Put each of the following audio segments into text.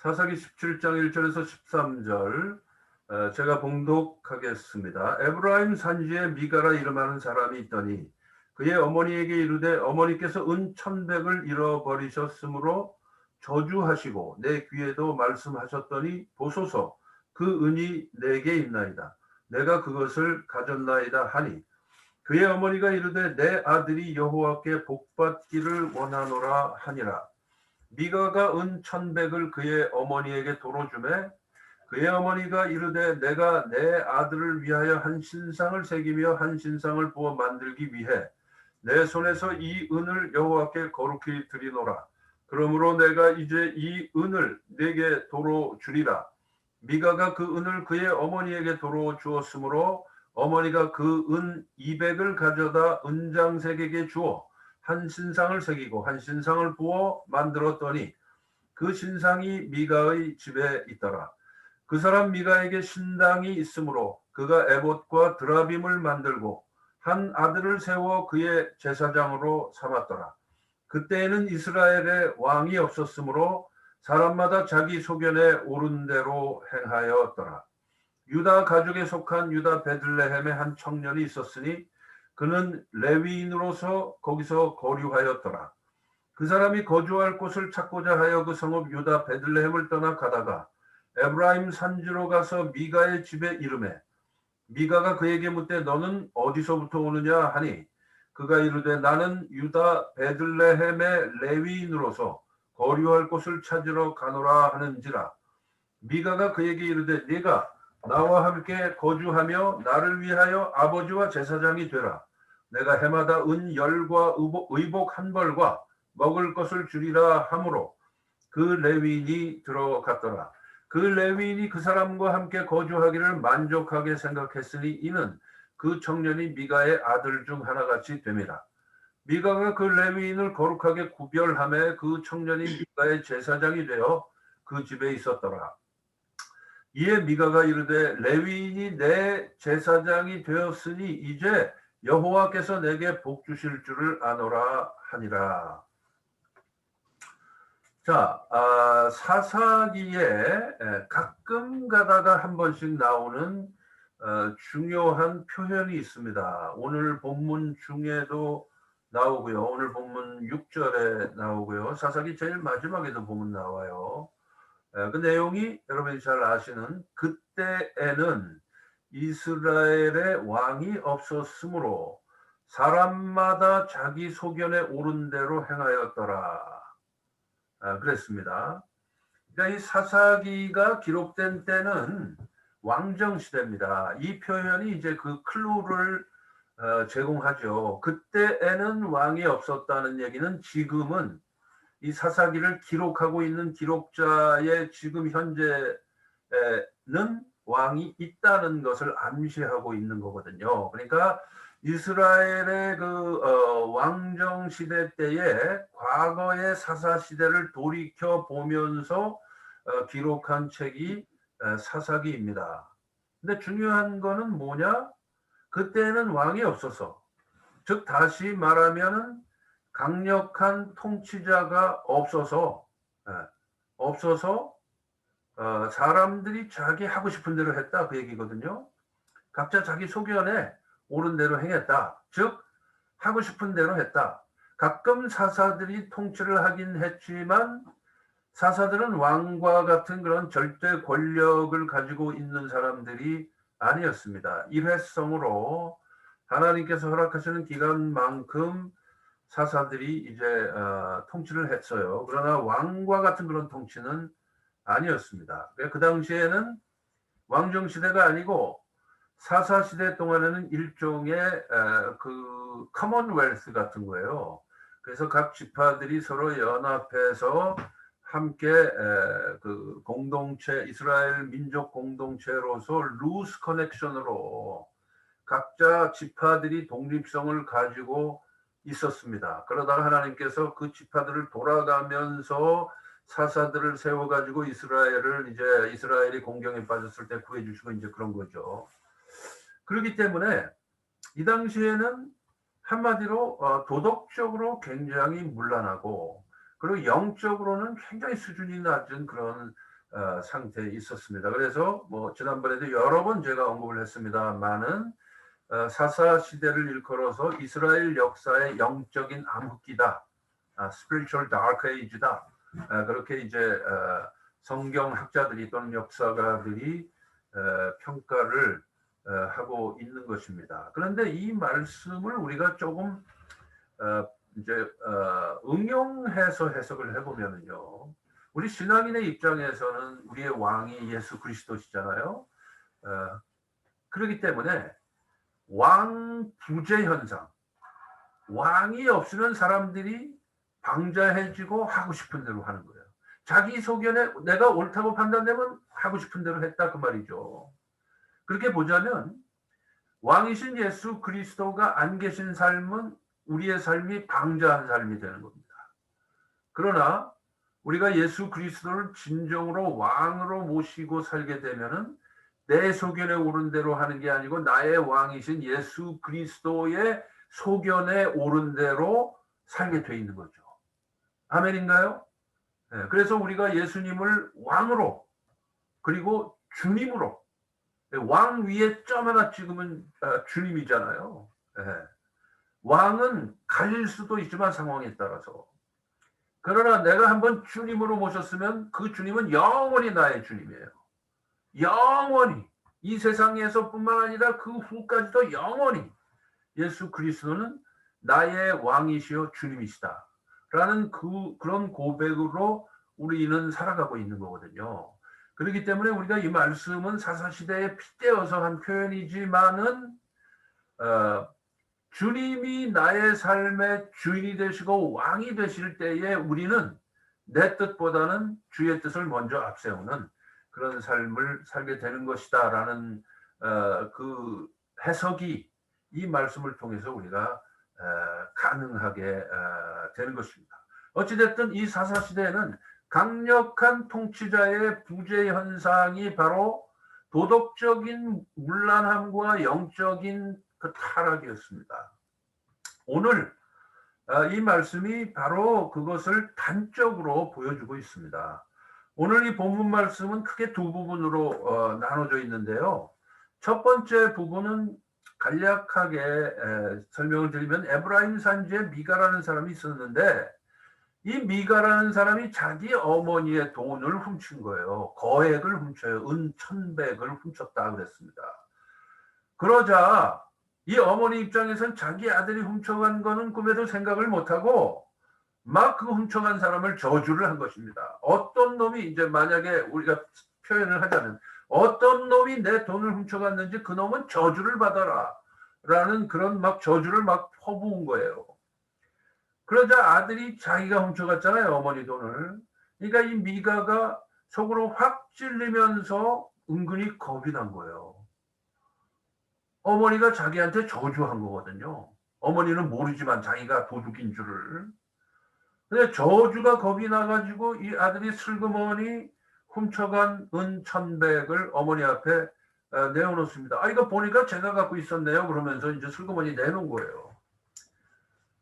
사사기 17장 1절에서 13절 제가 봉독하겠습니다. 에브라임 산지에 미가라 이름하는 사람이 있더니 그의 어머니에게 이르되 어머니께서 은 1,100을 잃어버리셨으므로 저주하시고 내 귀에도 말씀하셨더니 보소서 그 은이 내게 있나이다. 내가 그것을 가졌나이다 하니 그의 어머니가 이르되 내 아들이 여호와께 복받기를 원하노라 하니라. 미가가 은 1,100을 그의 어머니에게 도로 주매 그의 어머니가 이르되 내가 내 아들을 위하여 한 신상을 새기며 한 신상을 부어 만들기 위해 내 손에서 이 은을 여호와께 거룩히 드리노라. 그러므로 내가 이제 이 은을 네게 도로 주리라. 미가가 그 은을 그의 어머니에게 도로 주었으므로 어머니가 그 은 200을 가져다 은장색에게 주어 한 신상을 새기고 한 신상을 부어 만들었더니 그 신상이 미가의 집에 있더라. 그 사람 미가에게 신당이 있으므로 그가 에봇과 드라빔을 만들고 한 아들을 세워 그의 제사장으로 삼았더라. 그때에는 이스라엘에 왕이 없었으므로 사람마다 자기 소견에 옳은 대로 행하였더라. 유다 가족에 속한 유다 베들레헴에 한 청년이 있었으니 그는 레위인으로서 거기서 거류하였더라. 그 사람이 거주할 곳을 찾고자 하여 그 성읍 유다 베들레헴을 떠나 가다가 에브라임 산지로 가서 미가의 집에 이르매 미가가 그에게 묻되 너는 어디서부터 오느냐 하니 그가 이르되 나는 유다 베들레헴의 레위인으로서 거류할 곳을 찾으러 가노라 하는지라. 미가가 그에게 이르되 네가 나와 함께 거주하며 나를 위하여 아버지와 제사장이 되라. 내가 해마다 은 10과 의복 한 벌과 먹을 것을 주리라 하므로 그 레위인이 들어갔더라. 그 레위인이 그 사람과 함께 거주하기를 만족하게 생각했으니 이는 그 청년이 미가의 아들 중 하나같이 됨이라. 미가가 그 레위인을 거룩하게 구별하며 그 청년이 미가의 제사장이 되어 그 집에 있었더라. 이에 미가가 이르되 레위인이 내 제사장이 되었으니 이제 여호와께서 내게 복 주실 줄을 아노라 하니라. 자, 사사기에 가끔 가다가 한 번씩 나오는 중요한 표현이 있습니다. 오늘 본문 중에도 나오고요. 오늘 본문 6절에 나오고요. 사사기 제일 마지막에도 보면 나와요. 그 내용이 여러분이 잘 아시는 그때에는 이스라엘의 왕이 없었으므로 사람마다 자기 소견에 옳은 대로 행하였더라. 그랬습니다. 그러니까 이 사사기가 기록된 때는 왕정 시대입니다. 이 표현이 이제 그 클루를 제공하죠. 그때에는 왕이 없었다는 얘기는 지금은 이 사사기를 기록하고 있는 기록자의 지금 현재는 왕이 있다는 것을 암시하고 있는 거거든요. 그러니까 이스라엘의 그 왕정 시대 때에 과거의 사사 시대를 돌이켜 보면서 기록한 책이 사사기입니다. 근데 중요한 거는 뭐냐? 그때는 왕이 없어서, 즉 다시 말하면은 강력한 통치자가 없어서 사람들이 자기 하고 싶은 대로 했다 그 얘기거든요. 각자 자기 소견에 옳은 대로 행했다. 즉 하고 싶은 대로 했다. 가끔 사사들이 통치를 하긴 했지만 사사들은 왕과 같은 그런 절대 권력을 가지고 있는 사람들이 아니었습니다. 일회성으로 하나님께서 허락하시는 기간만큼 사사들이 이제 통치를 했어요. 그러나 왕과 같은 그런 통치는 아니었습니다. 그 당시에는 왕정 시대가 아니고 사사 시대 동안에는 일종의 그 커먼웰스 같은 거예요. 그래서 각 지파들이 서로 연합해서 함께 그 공동체 이스라엘 민족 공동체로서 루스 커넥션으로 각자 지파들이 독립성을 가지고 있었습니다. 그러다가 하나님께서 그 지파들을 돌아가면서 사사들을 세워가지고 이스라엘을 이제 이스라엘이 공경에 빠졌을 때 구해주시고 이제 그런 거죠. 그렇기 때문에 이 당시에는 한마디로 도덕적으로 굉장히 문란하고 그리고 영적으로는 굉장히 수준이 낮은 그런 상태에 있었습니다. 그래서 뭐 지난번에도 여러 번 제가 언급을 했습니다만은 사사 시대를 일컬어서 이스라엘 역사의 영적인 암흑기다, spiritual dark age다. 그렇게 이제 성경 학자들이 또는 역사가들이 평가를 하고 있는 것입니다. 그런데 이 말씀을 우리가 조금 이제 응용해서 해석을 해보면요, 우리 신앙인의 입장에서는 우리의 왕이 예수 그리스도시잖아요. 그렇기 때문에 왕 부재 현상, 왕이 없으면 사람들이 방자해지고 하고 싶은 대로 하는 거예요. 자기 소견에 내가 옳다고 판단되면 하고 싶은 대로 했다 그 말이죠. 그렇게 보자면 왕이신 예수 그리스도가 안 계신 삶은 우리의 삶이 방자한 삶이 되는 겁니다. 그러나 우리가 예수 그리스도를 진정으로 왕으로 모시고 살게 되면은 내 소견에 옳은 대로 하는 게 아니고 나의 왕이신 예수 그리스도의 소견에 옳은 대로 살게 돼 있는 거죠. 아멘인가요? 네, 그래서 우리가 예수님을 왕으로 그리고 주님으로, 왕 위에 점 하나 찍으면 주님이잖아요. 네. 왕은 갈릴 수도 있지만 상황에 따라서. 그러나 내가 한번 주님으로 모셨으면 그 주님은 영원히 나의 주님이에요. 영원히. 이 세상에서뿐만 아니라 그 후까지도 영원히 예수 그리스도는 나의 왕이시요 주님이시다 라는 그런 고백으로 우리는 살아가고 있는 거거든요. 그렇기 때문에 우리가 이 말씀은 사사시대에 핏대어서 한 표현이지만은 주님이 나의 삶의 주인이 되시고 왕이 되실 때에 우리는 내 뜻보다는 주의 뜻을 먼저 앞세우는 그런 삶을 살게 되는 것이다 라는 그 해석이 이 말씀을 통해서 우리가 가능하게 되는 것입니다. 어찌됐든 이 사사시대에는 강력한 통치자의 부재 현상이 바로 도덕적인 문란함과 영적인 그 타락이었습니다. 오늘 이 말씀이 바로 그것을 단적으로 보여주고 있습니다. 오늘 이 본문 말씀은 크게 두 부분으로 나눠져 있는데요. 첫 번째 부분은 간략하게 설명을 드리면 에브라임 산지에 미가라는 사람이 있었는데 이 미가라는 사람이 자기 어머니의 돈을 훔친 거예요. 거액을 훔쳐요. 은 1,100을 훔쳤다 그랬습니다. 그러자 이 어머니 입장에선 자기 아들이 훔쳐간 거는 꿈에도 생각을 못하고 막 그 훔쳐간 사람을 저주를 한 것입니다. 어떤 놈이 이제 만약에 우리가 표현을 하자면 어떤 놈이 내 돈을 훔쳐갔는지 그 놈은 저주를 받아라 라는 그런 막 저주를 막 퍼부은 거예요. 그러자 아들이 자기가 훔쳐갔잖아요, 어머니 돈을. 그러니까 이 미가가 속으로 확 찔리면서 은근히 겁이 난 거예요. 어머니가 자기한테 저주한 거거든요. 어머니는 모르지만 자기가 도둑인 줄을. 근데 저주가 겁이 나가지고 이 아들이 슬그머니 훔쳐간 은 1,100을 어머니 앞에 내어놓습니다. 이거 보니까 제가 갖고 있었네요. 그러면서 이제 슬그머니 내놓은 거예요.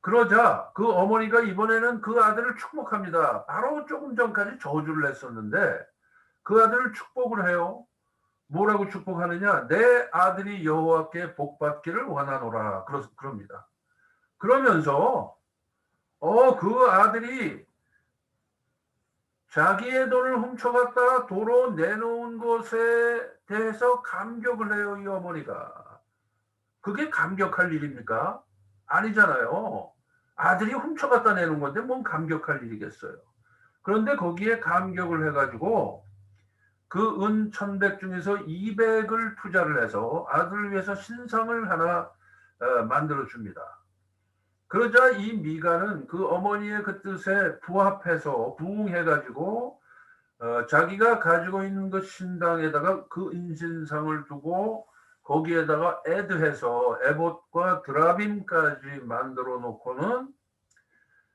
그러자 그 어머니가 이번에는 그 아들을 축복합니다. 바로 조금 전까지 저주를 했었는데 그 아들을 축복을 해요. 뭐라고 축복하느냐? 내 아들이 여호와께 복받기를 원하노라. 그럽니다. 그러면서 그 아들이 자기의 돈을 훔쳐갔다가 도로 내놓은 것에 대해서 감격을 해요. 이 어머니가. 그게 감격할 일입니까? 아니잖아요. 아들이 훔쳐갔다 내놓은 건데 뭔 감격할 일이겠어요. 그런데 거기에 감격을 해가지고 그 은 1,100 중에서 200을 투자를 해서 아들을 위해서 신상을 하나 만들어 줍니다. 그러자 이 미가는 그 어머니의 그 뜻에 부합해서 부응해가지고 자기가 가지고 있는 그 신당에다가 그 인신상을 두고 거기에다가 애드해서 에봇과 드라빔까지 만들어 놓고는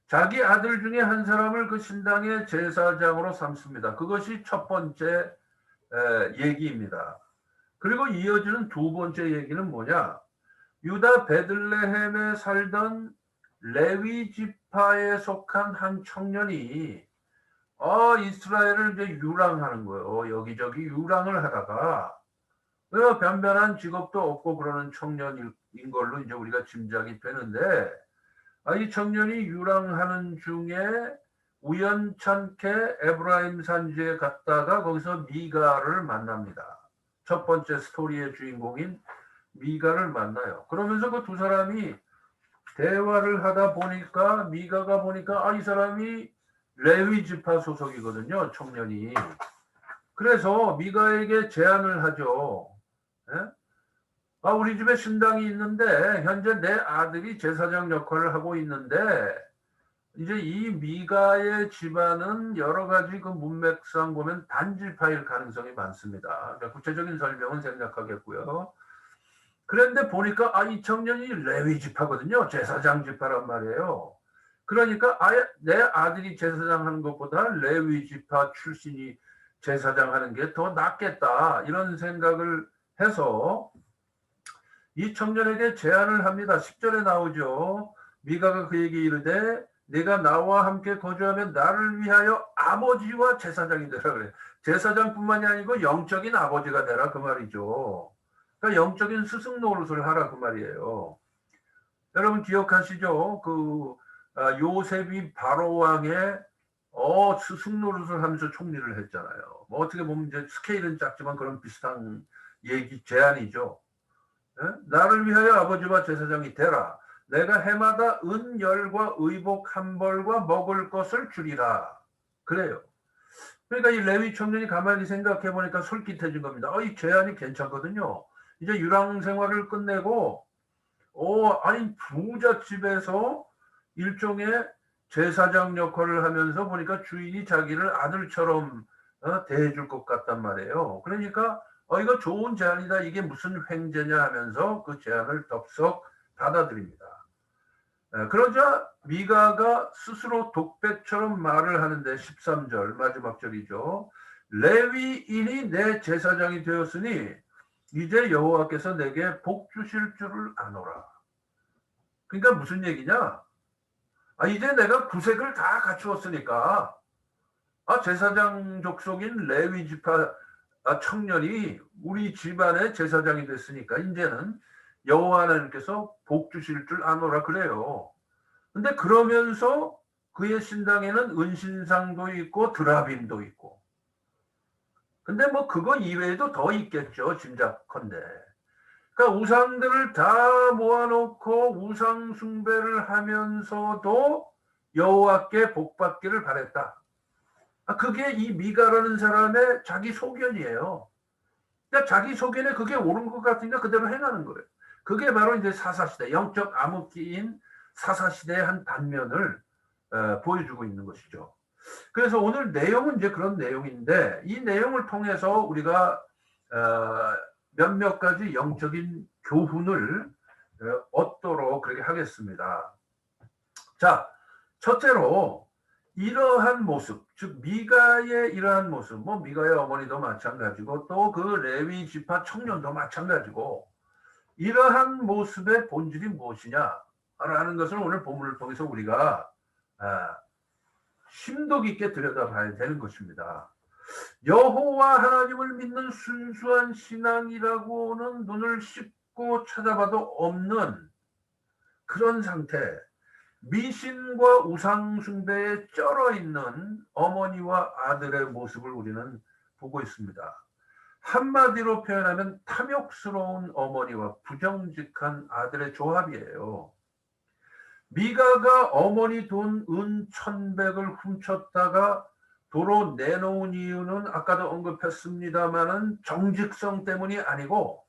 자기 아들 중에 한 사람을 그 신당의 제사장으로 삼습니다. 그것이 첫 번째 얘기입니다. 그리고 이어지는 두 번째 얘기는 뭐냐? 유다 베들레헴에 살던 레위 지파에 속한 한 청년이 이스라엘을 이제 유랑하는 거예요. 여기저기 유랑을 하다가 변변한 직업도 없고 그러는 청년인 걸로 이제 우리가 짐작이 되는데, 이 청년이 유랑하는 중에 우연찮게 에브라임 산지에 갔다가 거기서 미가를 만납니다. 첫 번째 스토리의 주인공인 미가를 만나요. 그러면서 그 두 사람이 대화를 하다 보니까 미가가 보니까 이 사람이 레위 지파 소속이거든요. 청년이. 그래서 미가에게 제안을 하죠. 예? 우리 집에 신당이 있는데 현재 내 아들이 제사장 역할을 하고 있는데 이제 이 미가의 집안은 여러 가지 그 문맥상 보면 단지파일 가능성이 많습니다. 그러니까 구체적인 설명은 생략하겠고요. 그런데 보니까 이 청년이 레위 지파거든요. 제사장 지파란 말이에요. 그러니까 내 아들이 제사장 하는 것보다 레위 지파 출신이 제사장 하는 게 더 낫겠다. 이런 생각을 해서 이 청년에게 제안을 합니다. 10절에 나오죠. 미가가 그에게 이르되 네가 나와 함께 거주하면 나를 위하여 아버지와 제사장이 되라 그래. 제사장뿐만이 아니고 영적인 아버지가 되라 그 말이죠. 그러니까 영적인 스승 노릇을 하라 그 말이에요. 여러분 기억하시죠? 요셉이 바로 왕의 스승 노릇을 하면서 총리를 했잖아요. 뭐 어떻게 보면 이제 스케일은 작지만 그런 비슷한 제안이죠. 예? 나를 위하여 아버지와 제사장이 되라. 내가 해마다 은열과 의복 한 벌과 먹을 것을 주리라. 그래요. 그러니까 이 레위 청년이 가만히 생각해 보니까 솔깃해진 겁니다. 이 제안이 괜찮거든요. 이제 유랑 생활을 끝내고 아니 부잣집에서 일종의 제사장 역할을 하면서 보니까 주인이 자기를 아들처럼 대해줄 것 같단 말이에요. 그러니까 이거 좋은 제안이다. 이게 무슨 횡재냐 하면서 그 제안을 덥석 받아들입니다. 그러자 미가가 스스로 독백처럼 말을 하는데 13절 마지막 절이죠. 레위인이 내 제사장이 되었으니 이제 여호와께서 내게 복 주실 줄을 아노라. 그러니까 무슨 얘기냐? 이제 내가 구색을 다 갖추었으니까 제사장 족속인 레위 지파 청년이 우리 집안의 제사장이 됐으니까 이제는 여호와 하나님께서 복 주실 줄 아노라 그래요. 근데 그러면서 그의 신당에는 은신상도 있고 드라빔도 있고. 근데 뭐 그거 이외에도 더 있겠죠. 짐작컨대. 그러니까 우상들을 다 모아놓고 우상 숭배를 하면서도 여호와께 복 받기를 바랬다. 그게 이 미가라는 사람의 자기 소견이에요. 그러니까 자기 소견에 그게 옳은 것 같으니까 그대로 행하는 거예요. 그게 바로 이제 사사시대, 영적 암흑기인 사사시대의 한 단면을 보여주고 있는 것이죠. 그래서 오늘 내용은 이제 그런 내용인데 이 내용을 통해서 우리가 몇몇 가지 영적인 교훈을 얻도록 그렇게 하겠습니다. 자, 첫째로 이러한 모습, 즉 미가의 이러한 모습, 뭐 미가의 어머니도 마찬가지고 또 그 레위 지파 청년도 마찬가지고 이러한 모습의 본질이 무엇이냐라는 것을 오늘 본문을 통해서 우리가 심도 깊게 들여다봐야 되는 것입니다. 여호와 하나님을 믿는 순수한 신앙이라고는 눈을 씻고 찾아봐도 없는 그런 상태, 미신과 우상 숭배에 쩔어 있는 어머니와 아들의 모습을 우리는 보고 있습니다. 한마디로 표현하면 탐욕스러운 어머니와 부정직한 아들의 조합이에요. 미가가 어머니 돈 은 1,100을 훔쳤다가 도로 내놓은 이유는 아까도 언급했습니다마는 정직성 때문이 아니고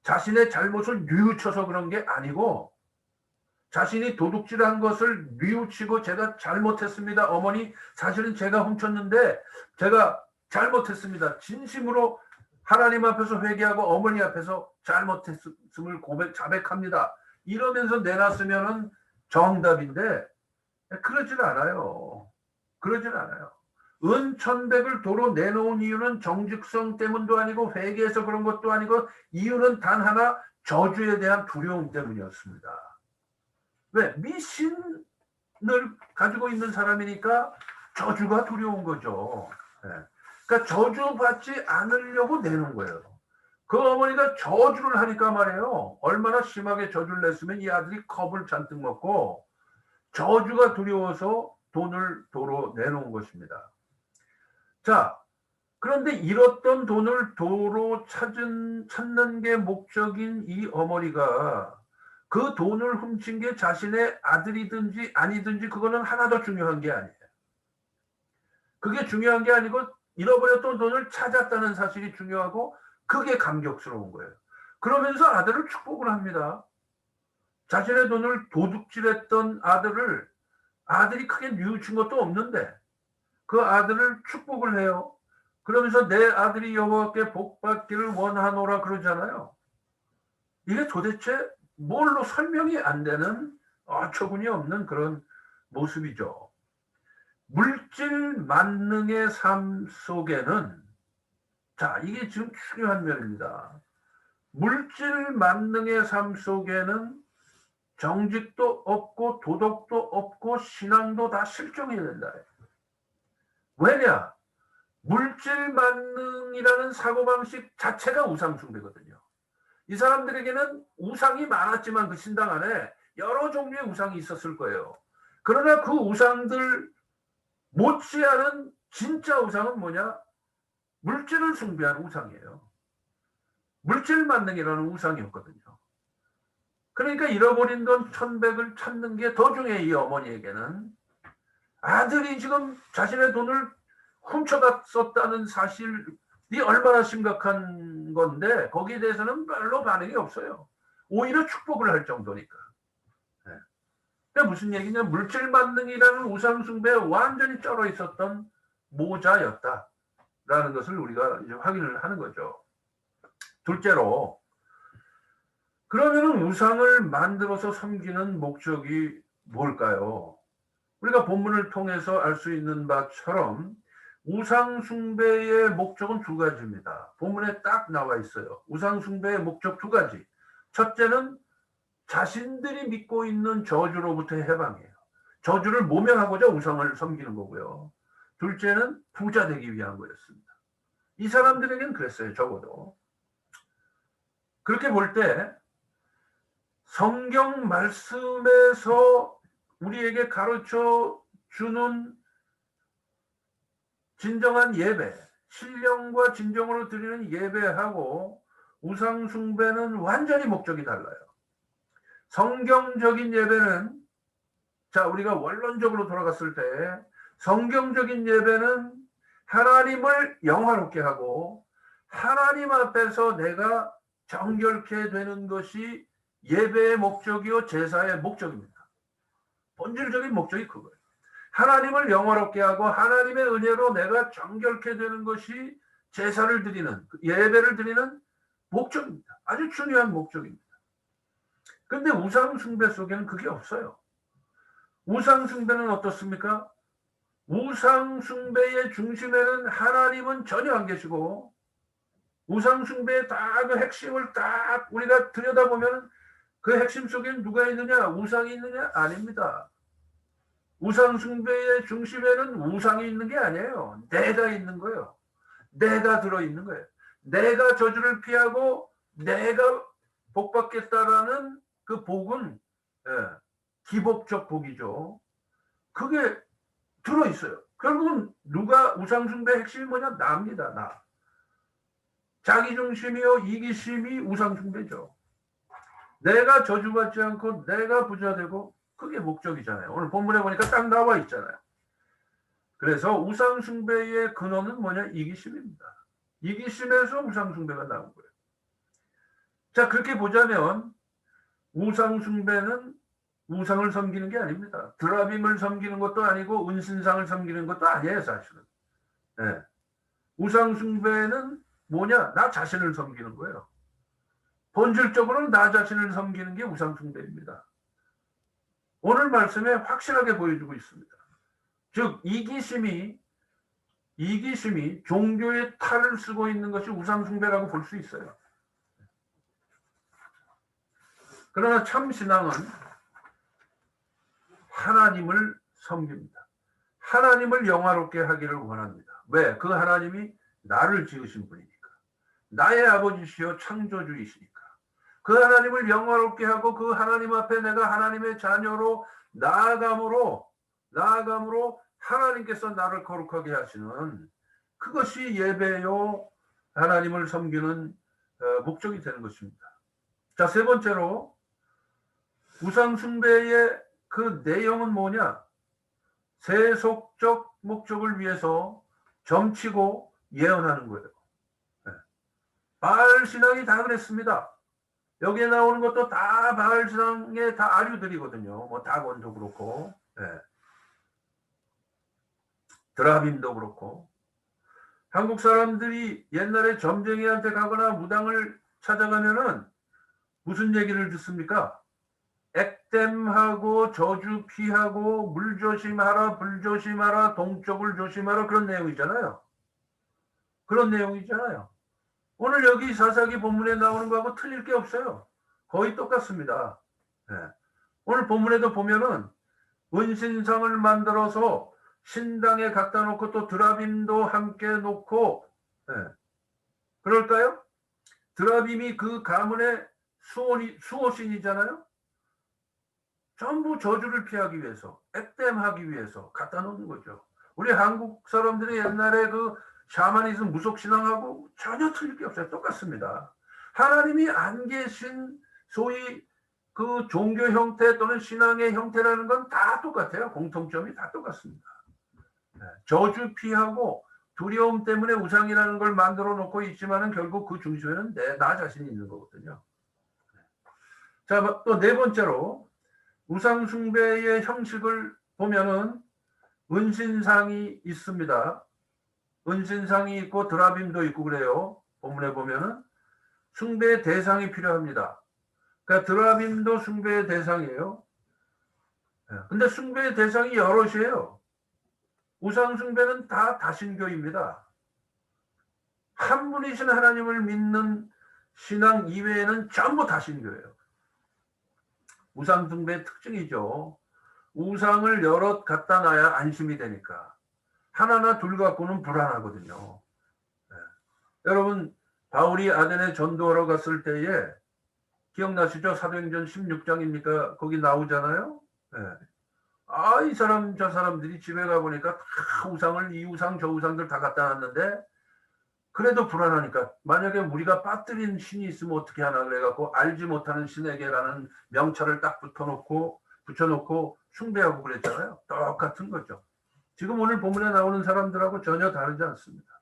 자신의 잘못을 뉘우쳐서 그런 게 아니고 자신이 도둑질한 것을 뉘우치고 제가 잘못했습니다. 어머니 사실은 제가 훔쳤는데 제가 잘못했습니다. 진심으로 하나님 앞에서 회개하고 어머니 앞에서 잘못했음을 자백합니다. 이러면서 내놨으면은 정답인데 그러질 않아요. 그러질 않아요. 은 1,100을 도로 내놓은 이유는 정직성 때문도 아니고 회개해서 그런 것도 아니고 이유는 단 하나 저주에 대한 두려움 때문이었습니다. 왜? 미신을 가지고 있는 사람이니까 저주가 두려운 거죠. 예. 그러니까 저주받지 않으려고 내는 거예요. 그 어머니가 저주를 하니까 말이에요. 얼마나 심하게 저주를 냈으면 이 아들이 겁을 잔뜩 먹고 저주가 두려워서 돈을 도로 내놓은 것입니다. 자, 그런데 잃었던 돈을 도로 찾는 게 목적인 이 어머니가 그 돈을 훔친 게 자신의 아들이든지 아니든지 그거는 하나도 중요한 게 아니에요. 그게 중요한 게 아니고 잃어버렸던 돈을 찾았다는 사실이 중요하고 그게 감격스러운 거예요. 그러면서 아들을 축복을 합니다. 자신의 돈을 도둑질했던 아들이 크게 뉘우친 것도 없는데 그 아들을 축복을 해요. 그러면서 내 아들이 여호와께 복받기를 원하노라 그러잖아요. 이게 도대체 뭘로 설명이 안 되는 어처구니 없는 그런 모습이죠. 물질 만능의 삶 속에는 자, 이게 지금 중요한 면입니다. 물질 만능의 삶 속에는 정직도 없고 도덕도 없고 신앙도 다 실종해야 된다. 왜냐? 물질 만능이라는 사고방식 자체가 우상숭배거든요. 이 사람들에게는 우상이 많았지만 그 신당 안에 여러 종류의 우상이 있었을 거예요. 그러나 그 우상들 못지않은 진짜 우상은 뭐냐? 물질을 숭배하는 우상이에요. 물질 만능이라는 우상이었거든요. 그러니까 잃어버린 돈 1,100을 찾는 게 더 중요해. 이 어머니에게는 아들이 지금 자신의 돈을 훔쳐갔었다는 사실이 얼마나 심각한 건데 거기에 대해서는 별로 반응이 없어요. 오히려 축복을 할 정도니까. 그러니까 무슨 얘기냐? 물질 만능이라는 우상 숭배에 완전히 쩔어 있었던 모자였다라는 것을 우리가 이제 확인을 하는 거죠. 둘째로 그러면 우상을 만들어서 섬기는 목적이 뭘까요? 우리가 본문을 통해서 알 수 있는 바처럼 우상 숭배의 목적은 두 가지입니다. 본문에 딱 나와 있어요. 우상 숭배의 목적 두 가지. 첫째는 자신들이 믿고 있는 저주로부터의 해방이에요. 저주를 모면하고자 우상을 섬기는 거고요. 둘째는 부자 되기 위한 거였습니다. 이 사람들에게는 그랬어요. 적어도. 그렇게 볼 때 성경 말씀에서 우리에게 가르쳐 주는 진정한 예배, 신령과 진정으로 드리는 예배하고 우상 숭배는 완전히 목적이 달라요. 성경적인 예배는 자, 우리가 원론적으로 돌아갔을 때 성경적인 예배는 하나님을 영화롭게 하고 하나님 앞에서 내가 정결케 되는 것이 예배의 목적이요 제사의 목적입니다. 본질적인 목적이 그거예요. 하나님을 영화롭게 하고 하나님의 은혜로 내가 정결케 되는 것이 제사를 드리는 예배를 드리는 목적입니다. 아주 중요한 목적입니다. 그런데 우상 숭배 속에는 그게 없어요. 우상 숭배는 어떻습니까? 우상 숭배의 중심에는 하나님은 전혀 안 계시고 우상 숭배의 다 그 핵심을 딱 우리가 들여다보면 그 핵심 속에는 누가 있느냐? 우상이 있느냐? 아닙니다. 우상 숭배의 중심에는 우상이 있는 게 아니에요. 내가 있는 거예요. 내가 들어있는 거예요. 내가 저주를 피하고 내가 복받겠다라는 그 복은 기복적 복이죠. 그게 들어있어요. 결국은 누가 우상 숭배의 핵심이 뭐냐? 나입니다. 나. 자기중심이요 이기심이 우상 숭배죠. 내가 저주받지 않고 내가 부자 되고 그게 목적이잖아요. 오늘 본문에 보니까 딱 나와 있잖아요. 그래서 우상 숭배의 근원은 뭐냐? 이기심입니다. 이기심에서 우상 숭배가 나온 거예요. 자, 그렇게 보자면 우상 숭배는 우상을 섬기는 게 아닙니다. 드라빔을 섬기는 것도 아니고 은신상을 섬기는 것도 아니에요, 사실은. 네. 우상 숭배는 뭐냐? 나 자신을 섬기는 거예요. 본질적으로는 나 자신을 섬기는 게 우상 숭배입니다. 오늘 말씀에 확실하게 보여주고 있습니다. 즉 이기심이 종교의 탈을 쓰고 있는 것이 우상 숭배라고 볼 수 있어요. 그러나 참 신앙은 하나님을 섬깁니다. 하나님을 영화롭게 하기를 원합니다. 왜? 그 하나님이 나를 지으신 분이니까. 나의 아버지시요 창조주이시니까. 그 하나님을 영화롭게 하고 그 하나님 앞에 내가 하나님의 자녀로 나아감으로 하나님께서 나를 거룩하게 하시는 그것이 예배요 하나님을 섬기는 목적이 되는 것입니다. 자, 세 번째로 우상 숭배의 그 내용은 뭐냐? 세속적 목적을 위해서 점치고 예언하는 거예요. 바알 신앙이 다 그랬습니다. 여기에 나오는 것도 다 바알 신앙의 다 아류들이거든요. 뭐 다곤도 그렇고, 드라빔도 그렇고. 한국 사람들이 옛날에 점쟁이한테 가거나 무당을 찾아가면은 무슨 얘기를 듣습니까? 액땜하고 저주 피하고 물 조심하라, 불 조심하라, 동쪽을 조심하라 그런 내용이잖아요. 그런 내용이잖아요. 오늘 여기 사사기 본문에 나오는 거하고 틀릴 게 없어요. 거의 똑같습니다. 오늘 본문에도 보면은 은신상을 만들어서 신당에 갖다 놓고 또 드라빔도 함께 놓고 그럴까요? 드라빔이 그 가문의 수호신이잖아요. 전부 저주를 피하기 위해서, 액땜하기 위해서 갖다 놓는 거죠. 우리 한국 사람들이 옛날에 그 샤머니즘 무속신앙하고 전혀 틀릴 게 없어요. 똑같습니다. 하나님이 안 계신 소위 그 종교 형태 또는 신앙의 형태라는 건 다 똑같아요. 공통점이 다 똑같습니다. 저주 피하고 두려움 때문에 우상이라는 걸 만들어 놓고 있지만은 결국 그 중심에는 나 자신이 있는 거거든요. 자, 또 네 번째로 우상 숭배의 형식을 보면은 은신상이 있습니다. 은신상이 있고 드라빔도 있고 그래요. 본문에 보면은 숭배의 대상이 필요합니다. 그러니까 드라빔도 숭배의 대상이에요. 근데 숭배의 대상이 여럿이에요. 우상 숭배는 다 다신교입니다. 한 분이신 하나님을 믿는 신앙 이외에는 전부 다신교예요. 우상 숭배의 특징이죠. 우상을 여럿 갖다 놔야 안심이 되니까. 하나나 둘 갖고는 불안하거든요. 여러분, 바울이 아덴에 전도하러 갔을 때에 기억나시죠? 사도행전 16장입니까? 거기 나오잖아요. 이 사람 저 사람들이 집에 가보니까 다 우상을 이 우상 저 우상들 다 갖다 놨는데 그래도 불안하니까 만약에 우리가 빠뜨린 신이 있으면 어떻게 하나 그래갖고 알지 못하는 신에게라는 명찰을 딱 붙여놓고 숭배하고 그랬잖아요. 똑같은 거죠. 지금 오늘 본문에 나오는 사람들하고 전혀 다르지 않습니다.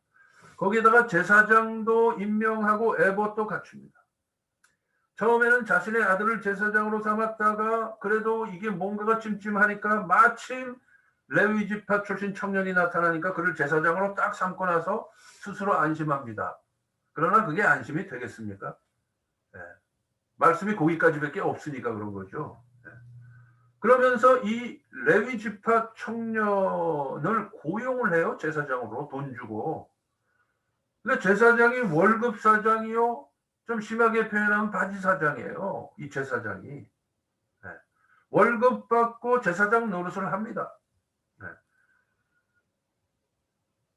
거기에다가 제사장도 임명하고 에봇도 갖춥니다. 처음에는 자신의 아들을 제사장으로 삼았다가 그래도 이게 뭔가가 찜찜하니까 마침 레위지파 출신 청년이 나타나니까 그를 제사장으로 딱 삼고 나서 스스로 안심합니다. 그러나 그게 안심이 되겠습니까? 말씀이 거기까지밖에 없으니까 그런 거죠. 그러면서 이 레위지파 청년을 고용을 해요. 제사장으로 돈 주고. 근데 제사장이 월급 사장이요. 좀 심하게 표현하면 바지 사장이에요. 이 제사장이. 월급 받고 제사장 노릇을 합니다.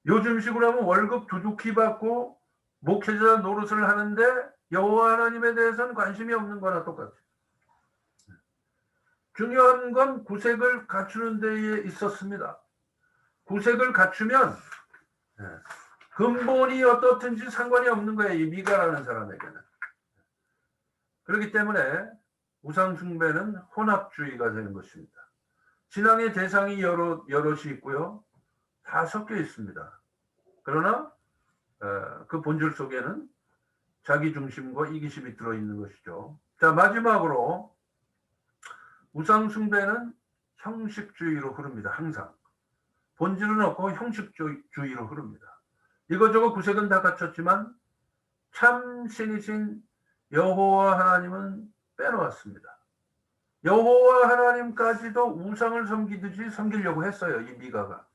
요즘식으로 하면 월급 두둑히 받고 목회자 노릇을 하는데 여호와 하나님에 대해서는 관심이 없는 거나 똑같아요. 중요한 건 구색을 갖추는 데에 있었습니다. 구색을 갖추면 근본이 어떻든지 상관이 없는 거예요. 이 미가라는 사람에게는. 그렇기 때문에 우상 숭배는 혼합주의가 되는 것입니다. 신앙의 대상이 여럿이 있고요. 다 섞여 있습니다. 그러나 그 본질 속에는 자기 중심과 이기심이 들어있는 것이죠. 자, 마지막으로 우상 숭배는 형식주의로 흐릅니다. 항상. 본질은 없고 형식주의로 흐릅니다. 이거저거 구색은 다 갖췄지만 참 신이신 여호와 하나님은 빼놓았습니다. 여호와 하나님까지도 우상을 섬기듯이 섬기려고 했어요. 이 미가가.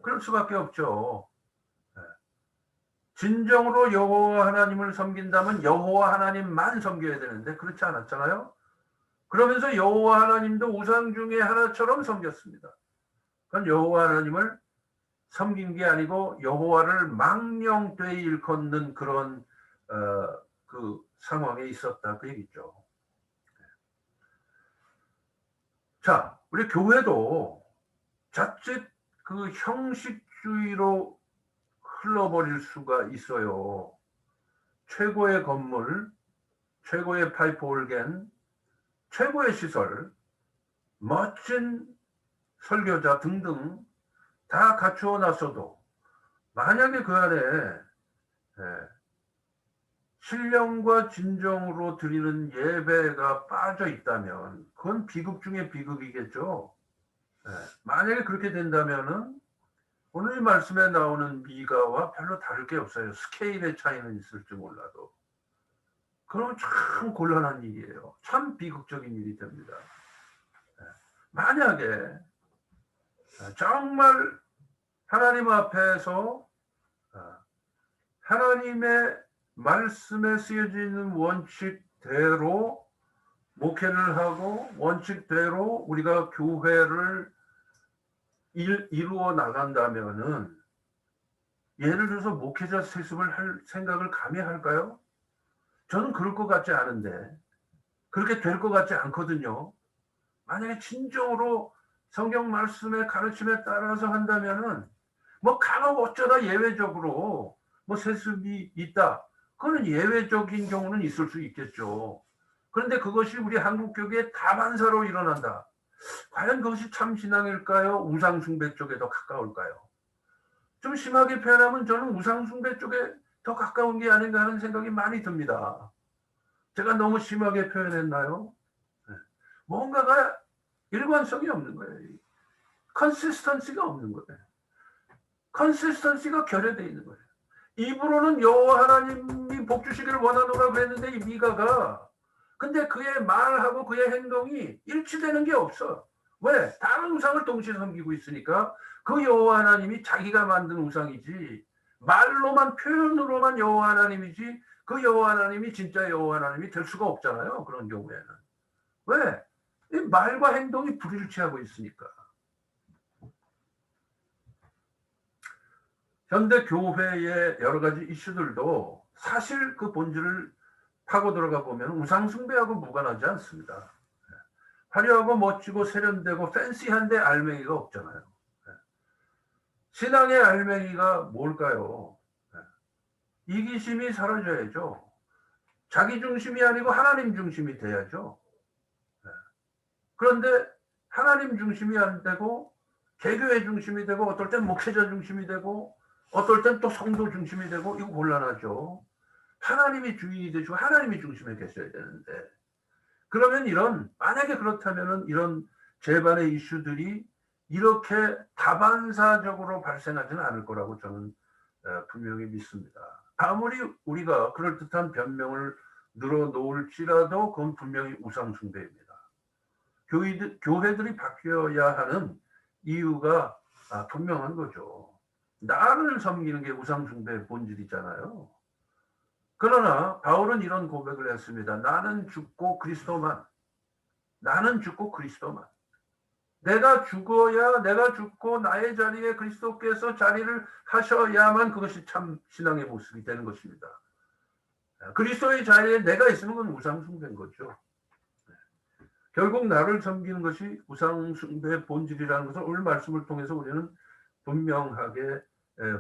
그럴 수밖에 없죠. 진정으로 여호와 하나님을 섬긴다면 여호와 하나님만 섬겨야 되는데 그렇지 않았잖아요. 그러면서 여호와 하나님도 우상 중에 하나처럼 섬겼습니다. 그건 여호와 하나님을 섬긴 게 아니고 여호와를 망령되이 일컫는 그런 그 상황에 있었다 그 얘기죠. 자, 우리 교회도 자칫 그 형식주의로 흘러버릴 수가 있어요. 최고의 건물, 최고의 파이프 올겐, 최고의 시설, 멋진 설교자 등등 다 갖추어 놨어도 만약에 그 안에 신령과 진정으로 드리는 예배가 빠져 있다면 그건 비극 중에 비극이겠죠. 만약에 그렇게 된다면은 오늘 이 말씀에 나오는 미가와 별로 다를 게 없어요. 스케일의 차이는 있을지 몰라도. 그럼 참 곤란한 일이에요. 참 비극적인 일이 됩니다. 만약에 정말 하나님 앞에서 하나님의 말씀에 쓰여져 있는 원칙대로 목회를 하고 원칙대로 우리가 교회를 이루어 나간다면은 예를 들어서 목회자 세습을 할 생각을 감히 할까요? 저는 그럴 것 같지 않은데 그렇게 될 것 같지 않거든요. 만약에 진정으로 성경 말씀의 가르침에 따라서 한다면은 뭐 간혹 어쩌다 예외적으로 뭐 세습이 있다. 그거는 예외적인 경우는 있을 수 있겠죠. 그런데 그것이 우리 한국 교회의 다반사로 일어난다. 과연 그것이 참 신앙일까요? 우상숭배 쪽에 더 가까울까요? 좀 심하게 표현하면 저는 우상숭배 쪽에 더 가까운 게 아닌가 하는 생각이 많이 듭니다. 제가 너무 심하게 표현했나요? 뭔가가 일관성이 없는 거예요. 컨시스턴시가 없는 거예요. 컨시스턴시가 결여되어 있는 거예요. 입으로는 여호와 하나님이 복 주시기를 원하노라 그랬는데 이 미가가 근데 그의 말하고 그의 행동이 일치되는 게 없어. 왜? 다른 우상을 동시에 섬기고 있으니까 그 여호와 하나님이 자기가 만든 우상이지 말로만 표현으로만 여호와 하나님이지 그 여호와 하나님이 진짜 여호와 하나님이 될 수가 없잖아요. 그런 경우에는. 왜? 이 말과 행동이 불일치하고 있으니까. 현대 교회의 여러 가지 이슈들도 사실 그 본질을 파고 들어가 보면 우상 숭배하고 무관하지 않습니다. 화려하고 멋지고 세련되고 팬시한데 알맹이가 없잖아요. 신앙의 알맹이가 뭘까요? 이기심이 사라져야죠. 자기 중심이 아니고 하나님 중심이 돼야죠. 그런데 하나님 중심이 안 되고 개교회 중심이 되고 어떨 땐 목회자 중심이 되고 어떨 땐 또 성도 중심이 되고 이거 곤란하죠. 하나님이 주인이 되시고 하나님이 중심에 계셔야 되는데 그러면 만약에 그렇다면은 이런 제반의 이슈들이 이렇게 다반사적으로 발생하지는 않을 거라고 저는 분명히 믿습니다. 아무리 우리가 그럴듯한 변명을 늘어놓을지라도 그건 분명히 우상숭배입니다. 교회들이 바뀌어야 하는 이유가 분명한 거죠. 나를 섬기는 게 우상숭배의 본질이잖아요. 그러나 바울은 이런 고백을 했습니다. 나는 죽고 그리스도만. 나는 죽고 그리스도만. 내가 죽고 나의 자리에 그리스도께서 자리를 하셔야만 그것이 참 신앙의 모습이 되는 것입니다. 그리스도의 자리에 내가 있으면 그건 우상숭배인 거죠. 결국 나를 섬기는 것이 우상숭배의 본질이라는 것을 오늘 말씀을 통해서 우리는 분명하게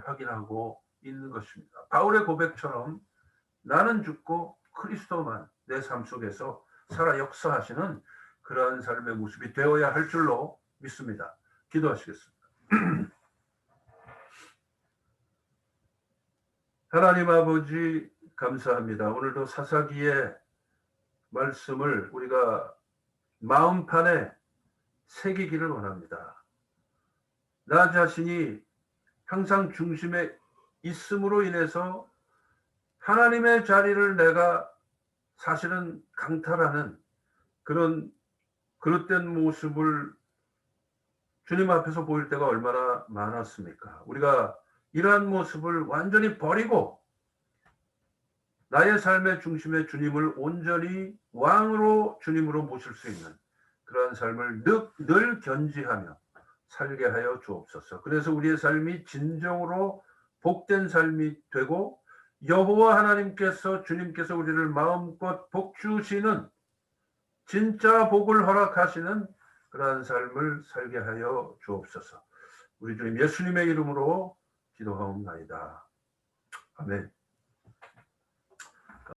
확인하고 있는 것입니다. 바울의 고백처럼 나는 죽고 그리스도만 내 삶 속에서 살아 역사하시는 그러한 삶의 모습이 되어야 할 줄로 믿습니다. 기도하시겠습니다. 하나님 아버지 감사합니다. 오늘도 사사기의 말씀을 우리가 마음판에 새기기를 원합니다. 나 자신이 항상 중심에 있음으로 인해서 하나님의 자리를 내가 사실은 강탈하는 그런 그릇된 모습을 주님 앞에서 보일 때가 얼마나 많았습니까? 우리가 이러한 모습을 완전히 버리고 나의 삶의 중심에 주님을 온전히 왕으로 주님으로 모실 수 있는 그러한 삶을 늘 견지하며 살게 하여 주옵소서. 그래서 우리의 삶이 진정으로 복된 삶이 되고 여호와 하나님께서 주님께서 우리를 마음껏 복 주시는 진짜 복을 허락하시는 그러한 삶을 살게 하여 주옵소서. 우리 주님 예수님의 이름으로 기도하옵나이다. 아멘.